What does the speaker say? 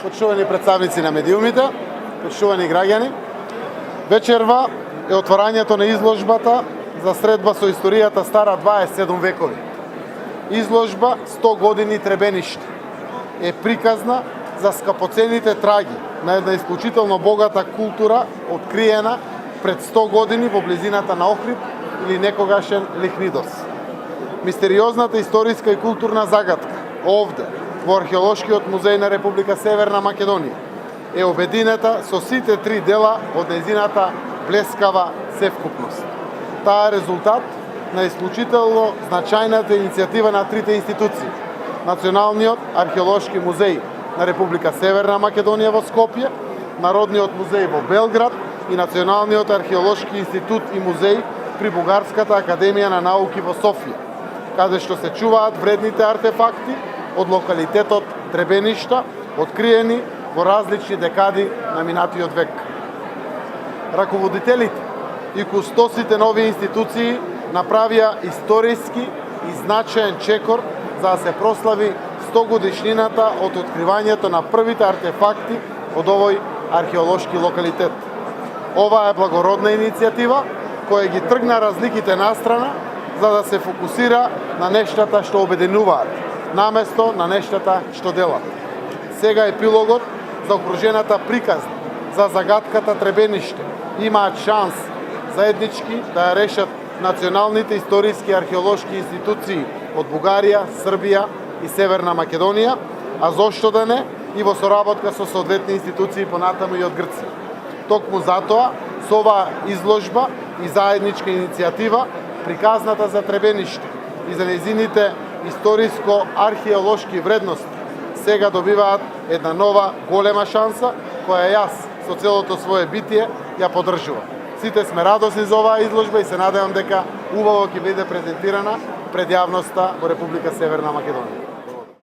почитувани представници на медиумите, почитувани граѓани. Вечерва е отворањето на изложбата за средба со историјата стара 27 векови. Изложба 100 години Требениште е приказна за скапоцените траги на една исклучително богата култура, откриена пред 100 години во близината на Охрид или некогашен Лихнидос. Мистериозната историска и културна загадка овде, во Археолошкиот музеј на Република Северна Македонија, е обединета со сите три дела од нејзината блескава севкупност. Таа е резултат на исклучително значајната иницијатива на трите институции: Националниот археолошки музеј на Република Северна Македонија во Скопје, Народниот музеј во Белград и Националниот археолошки институт и музеј при Бугарската академија на науки во Софија, каде што се чуваат вредните артефакти од локалитетот Требеништа, откриени во различни декади на минатиот век. Раководителите и кустосите на овие институции направија историски и значаен чекор за да се прослави 100 годишнината од откривањето на првите артефакти од овој археолошки локалитет. Ова е благородна иницијатива која ги тргна разликите настрана за да се фокусира на нештата што обединуваат, наместо на нештата што делат. Сега епилогот за окружената приказна за загадката Требениште имаат шанс заеднички да ја решат националните историски археолошки институции од Бугарија, Србија и Северна Македонија, а зошто да не и во соработка со соодветни институции понатаму и од Грција. Токму затоа, со оваа изложба и заедничка иницијатива, приказната за Требениште и за нејзините историско-археолошки вредности сега добиваат една нова голема шанса, која јас со целото свое битие ја поддржувам. Сите сме радосни за оваа изложба и се надевам дека убаво ќе биде презентирана пред јавноста во Република Северна Македонија.